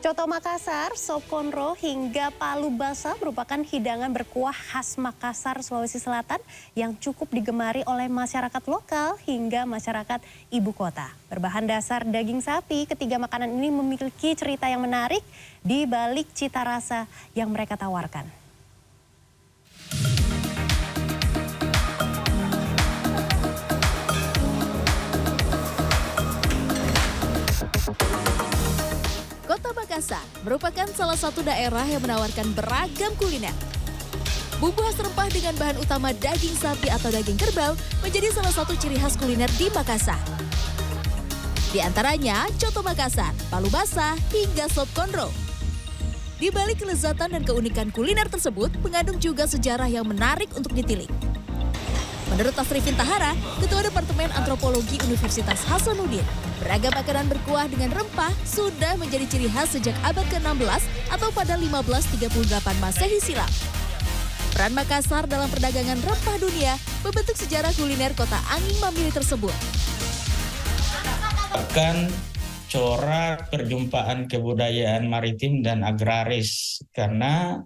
Coto Makassar, sop konro hingga palu basah merupakan hidangan berkuah khas Makassar, Sulawesi Selatan yang cukup digemari oleh masyarakat lokal hingga masyarakat ibu kota. Berbahan dasar daging sapi, ketiga makanan ini memiliki cerita yang menarik di balik cita rasa yang mereka tawarkan. Kota Makassar merupakan salah satu daerah yang menawarkan beragam kuliner. Bumbu khas rempah dengan bahan utama daging sapi atau daging kerbau menjadi salah satu ciri khas kuliner di Makassar. Di antaranya coto Makassar, palu basah, hingga sop konro. Di balik kelezatan dan keunikan kuliner tersebut mengandung juga sejarah yang menarik untuk ditilik. Menurut Tasrifin Tahara, Ketua Departemen Antropologi Universitas Hasanuddin, beragam makanan berkuah dengan rempah sudah menjadi ciri khas sejak abad ke-16 atau pada 1538 Masehi silam. Peran Makassar dalam perdagangan rempah dunia membentuk sejarah kuliner kota Angin Mamili tersebut. Akan corak perjumpaan kebudayaan maritim dan agraris karena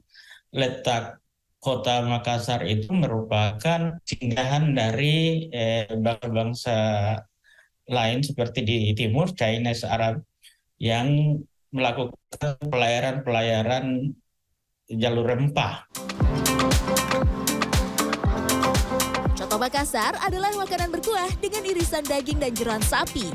letak Kota Makassar itu merupakan singgahan dari bangsa lain seperti di timur, Chinese, Arab, yang melakukan pelayaran-pelayaran jalur rempah. Coto Makassar adalah makanan berkuah dengan irisan daging dan jeroan sapi.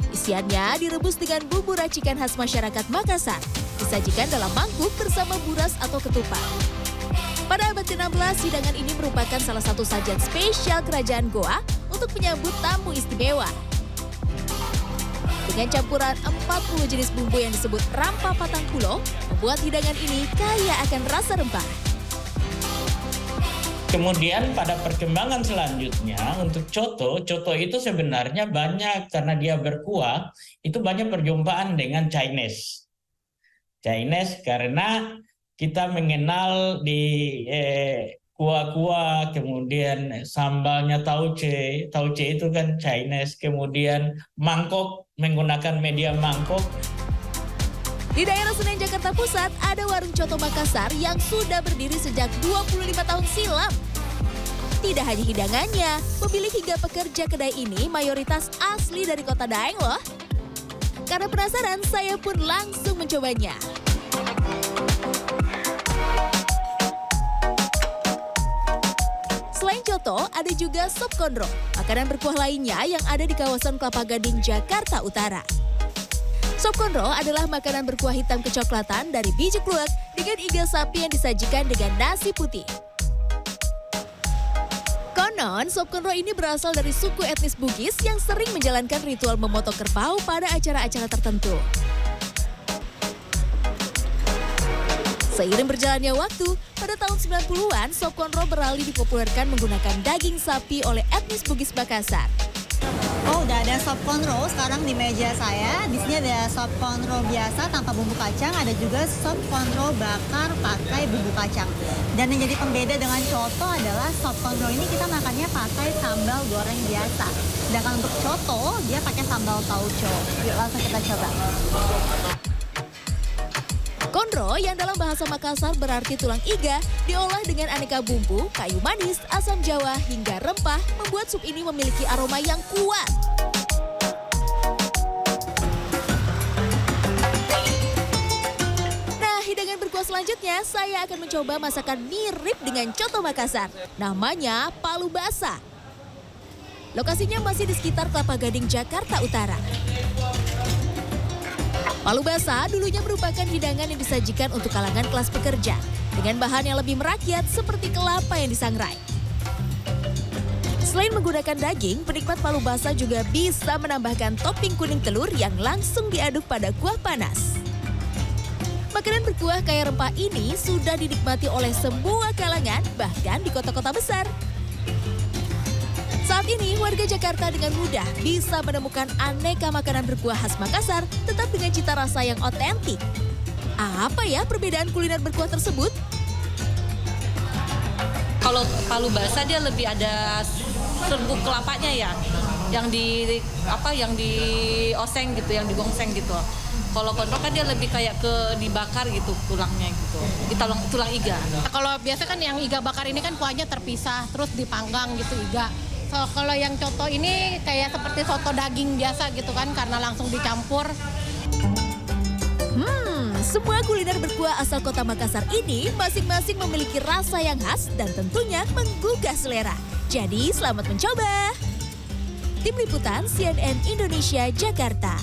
Isiannya direbus dengan bumbu racikan khas masyarakat Makassar, disajikan dalam mangkuk bersama buras atau ketupat. Pada abad ke-16, hidangan ini merupakan salah satu sajian spesial kerajaan Goa untuk menyambut tamu istimewa. Dengan campuran 40 jenis bumbu yang disebut rampa patang pulo, membuat hidangan ini kaya akan rasa rempah. Kemudian pada perkembangan selanjutnya untuk coto itu sebenarnya banyak karena dia berkuah, itu banyak perjumpaan dengan Chinese. Chinese karena kita mengenal di kuah-kuah, kemudian sambalnya tauce itu kan Chinese, kemudian mangkok, menggunakan media mangkok. Di daerah Senen, Jakarta Pusat, ada warung coto Makassar yang sudah berdiri sejak 25 tahun silam. Tidak hanya hidangannya, pemilik hingga pekerja kedai ini mayoritas asli dari kota Daeng loh. Karena penasaran, saya pun langsung mencobanya. Selain coto, ada juga sop konro, makanan berkuah lainnya yang ada di kawasan Kelapa Gading, Jakarta Utara. Sop konro adalah makanan berkuah hitam kecoklatan dari biji kluwak dengan iga sapi yang disajikan dengan nasi putih. Konon, sop konro ini berasal dari suku etnis Bugis yang sering menjalankan ritual memotong kerbau pada acara-acara tertentu. Seiring berjalannya waktu, pada tahun 90-an, sop konro beralih dipopulerkan menggunakan daging sapi oleh etnis Bugis Makassar. Oh, udah ada sop konro sekarang di meja saya. Di sini ada sop konro biasa tanpa bumbu kacang, ada juga sop konro bakar pakai bumbu kacang. Dan yang jadi pembeda dengan coto adalah sop konro ini kita makannya pakai sambal goreng biasa. Sedangkan untuk coto, dia pakai sambal tauco. Yuk langsung kita coba. Konro yang dalam bahasa Makassar berarti tulang iga, diolah dengan aneka bumbu, kayu manis, asam jawa, hingga rempah, membuat sup ini memiliki aroma yang kuat. Nah, hidangan berkuah selanjutnya, saya akan mencoba masakan mirip dengan coto Makassar. Namanya palu basah. Lokasinya masih di sekitar Kelapa Gading, Jakarta Utara. Palu basah dulunya merupakan hidangan yang disajikan untuk kalangan kelas pekerja dengan bahan yang lebih merakyat seperti kelapa yang disangrai. Selain menggunakan daging, penikmat palu basah juga bisa menambahkan topping kuning telur yang langsung diaduk pada kuah panas. Makanan berkuah kaya rempah ini sudah dinikmati oleh semua kalangan, bahkan di kota-kota besar. Saat ini, warga Jakarta dengan mudah bisa menemukan aneka makanan berkuah khas Makassar, tetap dengan cita rasa yang otentik. Apa ya perbedaan kuliner berkuah tersebut? Kalau palu basah dia lebih ada serbuk kelapanya ya, yang di oseng gitu, yang digongseng gitu. Kalau kontrol kan dia lebih kayak ke dibakar gitu tulangnya gitu. Di tulang iga. Kalau biasa kan yang iga bakar ini kan kuahnya terpisah, terus dipanggang gitu iga. Kalau yang coto ini kayak seperti soto daging biasa gitu kan, karena langsung dicampur. Semua kuliner berkuah asal kota Makassar ini masing-masing memiliki rasa yang khas dan tentunya menggugah selera. Jadi selamat mencoba. Tim Liputan CNN Indonesia, Jakarta.